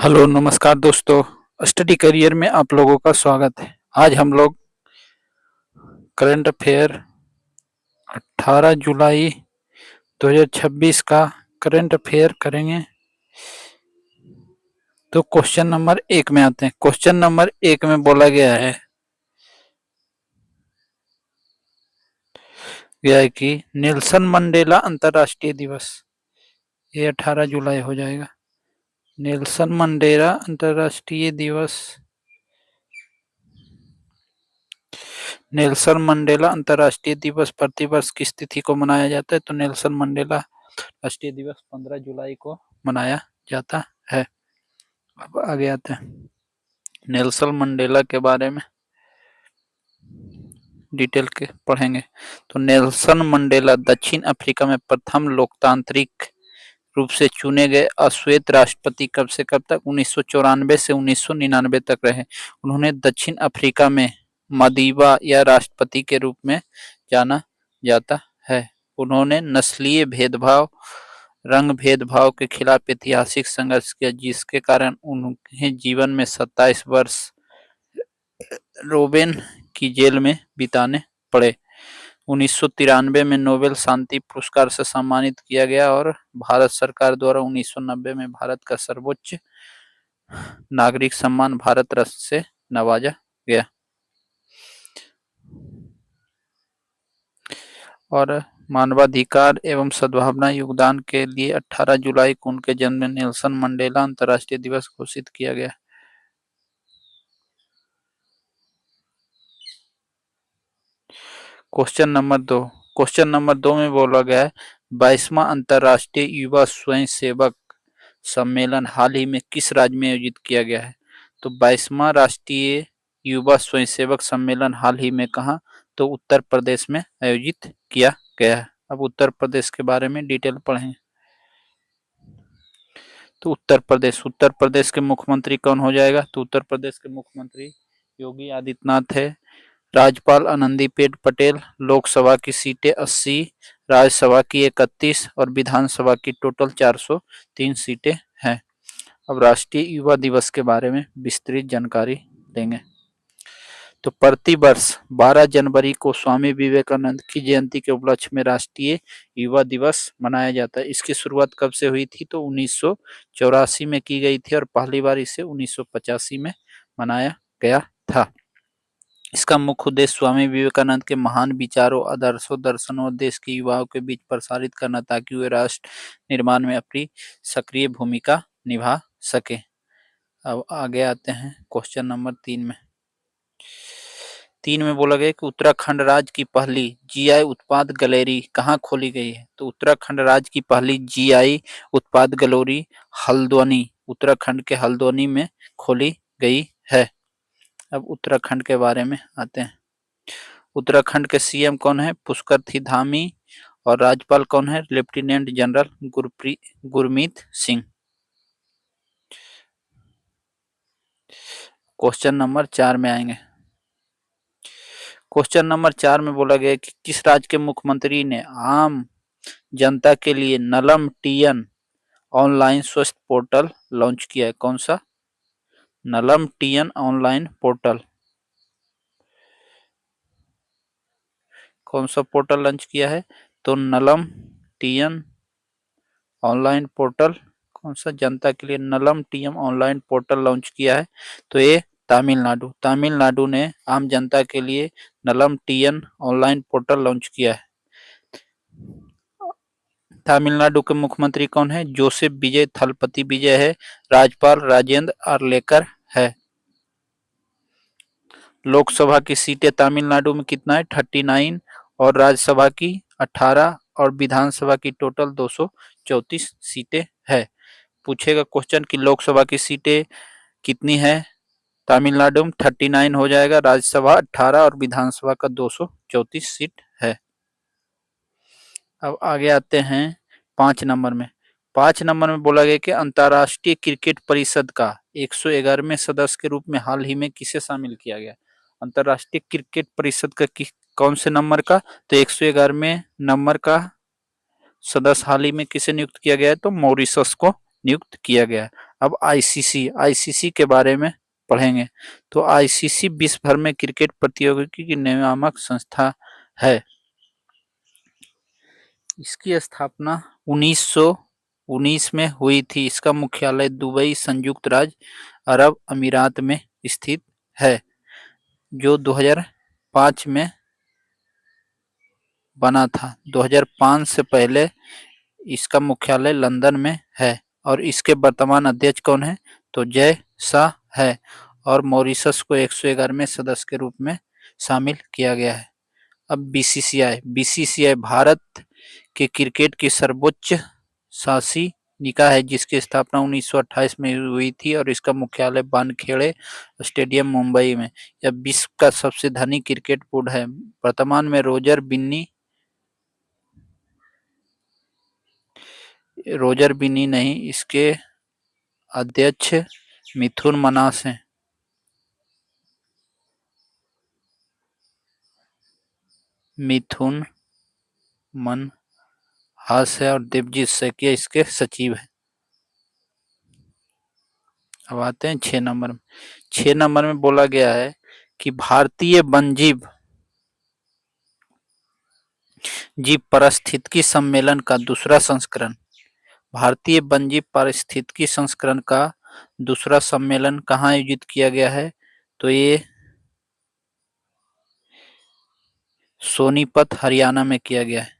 Hello नमस्कार दोस्तों। Study career में आप लोगों का स्वागत है। आज हम लोग करंट अफेयर 18 जुलाई 2026 का करंट अफेयर करेंगे। तो क्वेश्चन नंबर 1 में आते हैं। क्वेश्चन नंबर 1 में बोला गया है कि नेल्सन मंडेला अंतर्राष्ट्रीय दिवस, ये 18 जुलाई हो जाएगा। नेल्सन मंडेला अंतर्राष्ट्रीय दिवस, नेल्सन मंडेला अंतर्राष्ट्रीय दिवस प्रतिवर्ष किस तिथि को मनाया जाता है? तो नेल्सन मंडेला राष्ट्रीय दिवस 15 जुलाई को मनाया जाता है। अब आगे आते हैं नेल्सन मंडेला के बारे में डिटेल के पढ़ेंगे। तो नेल्सन मंडेला दक्षिण अफ्रीका में प्रथम लोकतांत्रिक रूप से चुने गए अश्वेत राष्ट्रपति कब से कब तक 1994 से 1999 तक रहे। उन्होंने दक्षिण अफ्रीका में मदीबा या राष्ट्रपति के रूप में जाना जाता है। उन्होंने नस्लीय भेदभाव, रंग भेदभाव के खिलाफ ऐतिहासिक संघर्ष किया, जिसके कारण उन्हें जीवन में 27 वर्ष रोबेन की जेल में बिताने पड़े। 1993 में नोबेल शांति पुरस्कार से सम्मानित किया गया और भारत सरकार द्वारा 1990 में भारत का सर्वोच्च नागरिक सम्मान भारत रत्न से नवाजा गया। और मानवाधिकार एवं सद्भावना योगदान के लिए 18 जुलाई को उनके जन्म नेल्सन मंडेला अंतर्राष्ट्रीय दिवस घोषित किया गया। क्वेश्चन नंबर 2 में बोला गया है 22वां अंतर्राष्ट्रीय युवा स्वयंसेवक सम्मेलन हाल ही में किस राज्य में आयोजित किया गया है? तो 22वां राष्ट्रीय युवा स्वयंसेवक सम्मेलन हाल ही में कहाँ? तो उत्तर प्रदेश में आयोजित किया गया है। अब उत्तर प्रदेश के बारे में डिटेल पढ़ें। तो उत्तर प्रदेश के मुख्यमंत्री कौन हो जाएगा? तो उत्तर प्रदेश के मुख्यमंत्री योगी आदित्यनाथ है। राज्यपाल आनंदीबेन पटेल। लोकसभा की सीटें 80, राज्यसभा की 31 और विधानसभा की टोटल 403 सीटें हैं। अब राष्ट्रीय युवा दिवस के बारे में विस्तृत जानकारी देंगे। तो प्रतिवर्ष 12 जनवरी को स्वामी विवेकानंद की जयंती के उपलक्ष्य में राष्ट्रीय युवा दिवस मनाया जाता है। इसकी शुरुआत कब से हुई थी? तो 1984 में की गई थी और पहली बार इसे 1985 में मनाया गया था। इसका मुख्य उद्देश्य स्वामी विवेकानंद के महान विचारों, आदर्शों, दर्शनों और देश के युवाओं के बीच प्रसारित करना, ताकि वे राष्ट्र निर्माण में अपनी सक्रिय भूमिका निभा सके। अब आगे आते हैं क्वेश्चन नंबर 3 में। 3 में बोला गया कि उत्तराखंड राज्य की पहली जीआई उत्पाद गैलरी कहाँ खोली गई है? तो उत्तराखंड राज्य की पहली जीआई उत्पाद गैलरी हल्द्वानी, उत्तराखंड के हल्द्वानी में खोली गई है। अब उत्तराखंड के बारे में आते हैं। उत्तराखंड के सीएम कौन है? पुष्कर थी धामी। और राज्यपाल कौन है? Lieutenant general Gurmeet Singh. Question number 4 में आएंगे। क्वेश्चन नंबर 4 में बोला गया कि किस राज्य के मुख्यमंत्री ने आम जनता के लिए नलम टीएन ऑनलाइन स्वास्थ्य पोर्टल लॉन्च किया है? कौन सा? नलम टीएन ऑनलाइन पोर्टल। कौन सा पोर्टल लॉन्च किया है? तो नलम टीएन ऑनलाइन पोर्टल। कौन सा? जनता के लिए नलम टीएम ऑनलाइन पोर्टल लॉन्च किया है। तो ये तमिलनाडु ने आम जनता के लिए नलम टीएन ऑनलाइन पोर्टल लॉन्च किया है। तमिलनाडु के मुख्यमंत्री कौन है? जोसेफ विजय थलपति विजय है। राज्यपाल राजेंद्र आर्लेकर है। लोकसभा की सीटें तमिलनाडु में कितना है? 39 और राज्यसभा की 18 और विधानसभा की टोटल 234 सीटें है। पूछेगा क्वेश्चन कि लोकसभा की सीटें कितनी है? तमिलनाडु में 39 हो जाएगा, राज्यसभा 18 और विधानसभा का 234 सीट है। अब आगे आते हैं 5 नंबर में। 5 नंबर में बोला गया कि अंतर्राष्ट्रीय क्रिकेट परिषद का 111वें सदस्य के रूप में हाल ही में किसे शामिल किया गया? अंतर्राष्ट्रीय क्रिकेट परिषद का कौन से नंबर का? तो 111वें नंबर का सदस्य हाल ही में किसे नियुक्त किया गया है? तो मॉरिशस को नियुक्त किया गया है। अब आईसीसी के बारे में पढ़ेंगे। तो आईसीसी विश्व भर में क्रिकेट प्रतियोगिता की नियामक संस्था है। इसकी स्थापना 1919 में हुई थी। इसका मुख्यालय दुबई, संयुक्त राज्य अरब अमीरात में स्थित है, जो 2005 में बना था। 2005 से पहले इसका मुख्यालय लंदन में है। और इसके वर्तमान अध्यक्ष कौन है? तो जय शाह है। और मॉरिशस को 111वें सदस्य के रूप में शामिल किया गया है। अब बीसीसीआई भारत के क्रिकेट की सर्वोच्च शासी निकाय है, जिसकी स्थापना 1928 में हुई थी और इसका मुख्यालय वानखेड़े स्टेडियम मुंबई में। यह विश्व का सबसे धनी क्रिकेट बोर्ड है। वर्तमान में रोजर बिन्नी नहीं, इसके अध्यक्ष मिथुन मन्हास हैं। मिथुन मन्हास है और देवजीत सैकिया इसके सचिव हैं। अब आते हैं 6 नंबर में। 6 नंबर में बोला गया है कि भारतीय वन्यजीव पारिस्थितिकी सम्मेलन का दूसरा संस्करण, भारतीय वन्यजीव पारिस्थितिकी संस्करण का दूसरा सम्मेलन कहाँ आयोजित किया गया है? तो ये सोनीपत हरियाणा में किया गया है।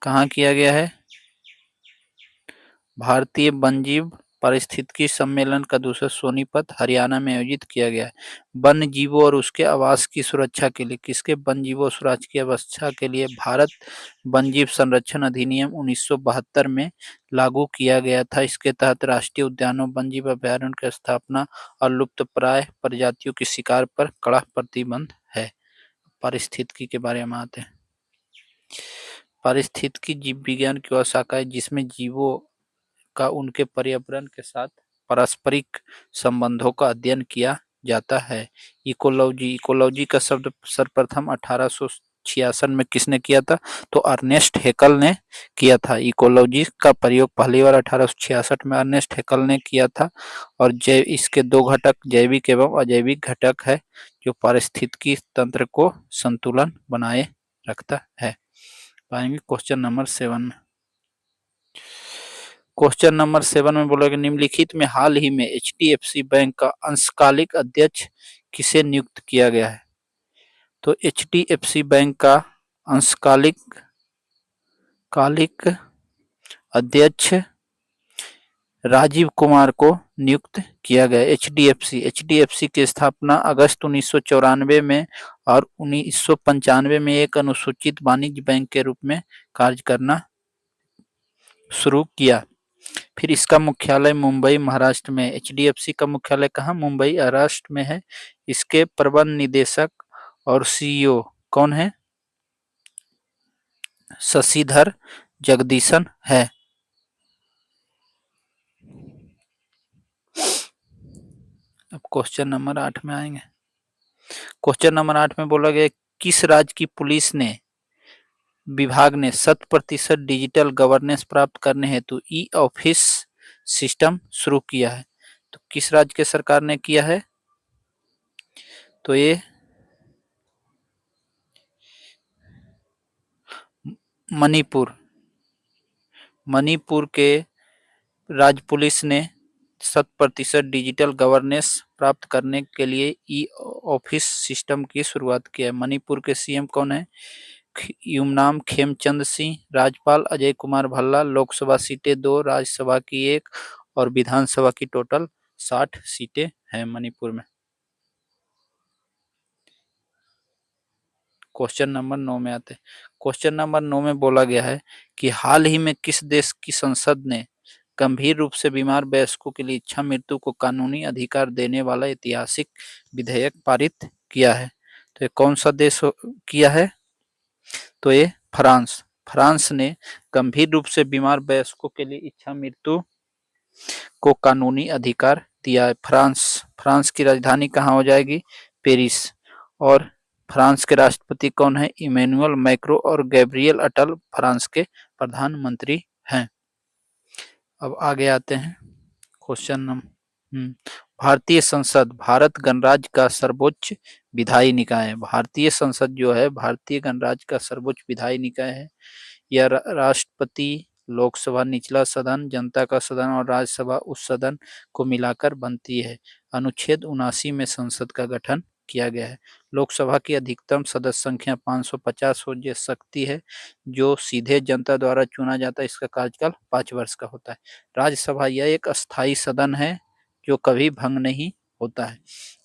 कहाँ किया गया है? भारतीय वन्यजीव पारिस्थितिकी सम्मेलन का दूसरा सोनीपत हरियाणा में आयोजित किया गया है। वन्य जीवों और उसके आवास की सुरक्षा के लिए, किसके वन्य जीवों सुरक्षा की व्यवस्था के लिए भारत वन्यजीव संरक्षण अधिनियम 1972 में लागू किया गया था। इसके तहत राष्ट्रीय उद्यानों, वन्यजीव अभ्यारण्य की स्थापना और लुप्तप्राय प्रजातियों की शिकार पर कड़ा प्रतिबंध है। पारिस्थितिकी के बारे में आते हैं। पारिस्थितिकी जीव विज्ञान की वह शाखा है जिसमें जीवों का उनके पर्यावरण के साथ पारस्परिक संबंधों का अध्ययन किया जाता है। इकोलॉजी का शब्द सर्वप्रथम 1866 में किसने किया था? तो अर्नेस्ट हैकल ने किया था। इकोलॉजी का प्रयोग पहली बार 1866 में अर्नेस्ट हैकल ने किया था। और इसके 2 घटक, जैविक एवं अजैविक घटक है, जो पारिस्थितिकी तंत्र को संतुलन बनाए रखता है। पाएंगे क्वेश्चन नंबर 7 में। क्वेश्चन नंबर 7 में बोला कि निम्नलिखित में हाल ही में एचडीएफसी बैंक का अंशकालिक अध्यक्ष किसे नियुक्त किया गया है? तो एचडीएफसी बैंक का अंशकालिक अध्यक्ष राजीव कुमार को नियुक्त किया गया। एचडीएफसी की स्थापना अगस्त 1994 में और 1995 में एक अनुसूचित वाणिज्य बैंक के रूप में कार्य करना शुरू किया। फिर इसका मुख्यालय मुंबई, महाराष्ट्र में। एचडीएफसी का मुख्यालय कहाँ? मुंबई, महाराष्ट्र में है। इसके प्रबंध निदेशक और सीईओ कौन है? शशिधर जगदीशन है। अब क्वेश्चन नंबर 8 में आएंगे। क्वेश्चन नंबर 8 में बोला गया किस राज्य की पुलिस विभाग ने 100% डिजिटल गवर्नेंस प्राप्त करने हेतु ई ऑफिस सिस्टम शुरू किया है? तो किस राज्य के सरकार ने किया है? तो ये मणिपुर के राज्य पुलिस ने 100% डिजिटल गवर्नेंस प्राप्त करने के लिए ई ऑफिस सिस्टम की शुरुआत की है। मणिपुर के सीएम कौन है? यूमनाम खेमचंद सिंह। राज्यपाल अजय कुमार भल्ला। लोकसभा सीटें 2, राज्यसभा की 1 और विधानसभा की टोटल 60 सीटें हैं मणिपुर में। क्वेश्चन नंबर 9 में आते हैं। क्वेश्चन नंबर 9 में बोला गया है कि हाल ही में किस देश की संसद ने गंभीर रूप से बीमार वयस्कों के लिए इच्छा मृत्यु को कानूनी अधिकार देने वाला ऐतिहासिक विधेयक पारित किया है? तो ये कौन सा देश किया है? तो ये फ्रांस ने गंभीर रूप से बीमार वयस्कों के लिए इच्छा मृत्यु को कानूनी अधिकार दिया है। फ्रांस की राजधानी कहाँ हो जाएगी? पेरिस। और फ्रांस के राष्ट्रपति कौन है? Emmanuel Macron. और गैब्रियल अटल फ्रांस के प्रधानमंत्री हैं। अब आगे आते हैं क्वेश्चन नंबर। भारतीय संसद भारत गणराज्य का सर्वोच्च विधायी निकाय है। भारतीय संसद जो है भारतीय गणराज्य का सर्वोच्च विधायी निकाय है। यह राष्ट्रपति, लोकसभा निचला सदन, जनता का सदन और राज्यसभा उस सदन को मिलाकर बनती है। अनुच्छेद 79 में संसद का गठन किया गया है। लोकसभा की अधिकतम सदस्य संख्या 550 हो सकती है, जो सीधे जनता द्वारा चुना जाता है। इसका कार्यकाल 5 वर्ष का होता है। राज्यसभा यह एक अस्थायी सदन है जो कभी भंग नहीं होता है।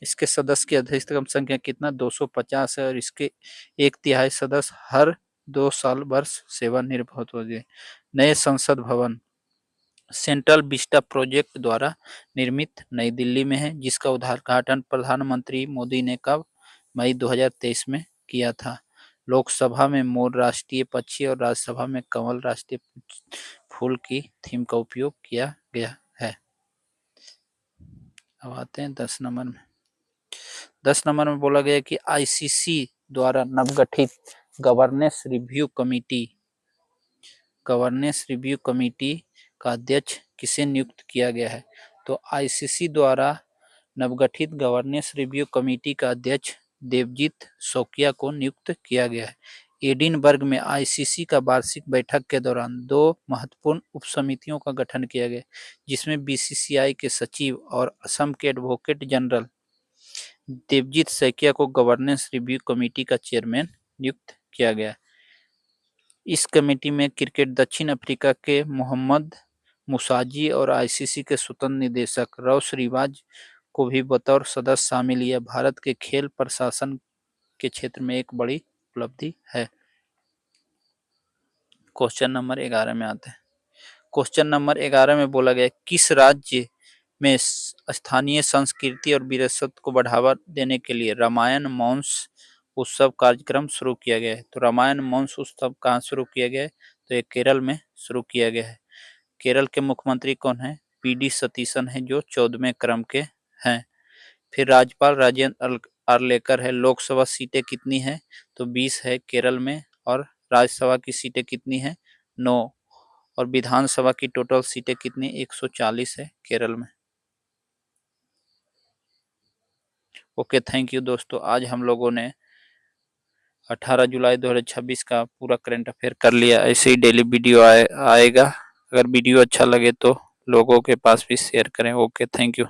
इसके सदस्य की अधिकतम संख्या कितना 250 है और इसके 1/3 सदस्य हर 2 साल वर्ष सेवानिवृत्त होते हैं। नए संसद भवन सेंट्रल विस्टा प्रोजेक्ट द्वारा निर्मित नई दिल्ली में है, जिसका उद्घाटन प्रधानमंत्री मोदी ने कब मई 2023 में किया था। लोकसभा में मोर राष्ट्रीय पक्षी और राज्यसभा में कमल राष्ट्रीय फूल की थीम का उपयोग किया गया है। अब आते हैं 10 नंबर में। 10 नंबर में बोला गया कि आईसीसी द्वारा नवगठित गवर्नेंस रिव्यू कमेटी का अध्यक्ष किसे नियुक्त किया गया है? तो आईसीसी द्वारा नवगठित गवर्नेंस रिव्यू कमेटी का अध्यक्ष देवजीत शौकिया को नियुक्त किया गया है। एडिनबर्ग में आईसीसी का वार्षिक बैठक के दौरान 2 महत्वपूर्ण उपसमितियों का गठन किया गया, जिसमें बीसीसीआई के सचिव और असम के एडवोकेट जनरल देवजीत शौकिया को गवर्नेंस रिव्यू कमेटी का चेयरमैन नियुक्त किया गया। इस कमेटी में क्रिकेट दक्षिण अफ्रीका के मोहम्मद मुसाजी और आईसीसी के स्वतंत्र निदेशक रॉस रिवाज को भी बतौर सदस्य शामिल। यह भारत के खेल प्रशासन के क्षेत्र में एक बड़ी उपलब्धि है। क्वेश्चन नंबर 11 में आते हैं। क्वेश्चन नंबर 11 में बोला गया किस राज्य में स्थानीय संस्कृति और विरासत को बढ़ावा देने के लिए रामायण महोत्सव उत्सव कार्यक्रम शुरू किया गया है? तो रामायण महोत्सव उत्सव कहाँ शुरू किया गया है? तो ये केरल में शुरू किया गया है। केरल के मुख्यमंत्री कौन है? पीडी सतीशन है, जो 14वें क्रम के हैं। फिर राज्यपाल राजेंद्र आर्लेकर है। लोकसभा सीटें कितनी है? तो 20 है केरल में। और राज्यसभा की सीटें कितनी है? 9। और विधानसभा की टोटल सीटें कितनी? 140 है केरल में। ओके, थैंक यू दोस्तों। आज हम लोगों ने 18 जुलाई 2026 का पूरा करंट अफेयर कर लिया। ऐसे ही डेली वीडियो आएगा। अगर वीडियो अच्छा लगे तो लोगों के पास भी शेयर करें। Okay, thank you.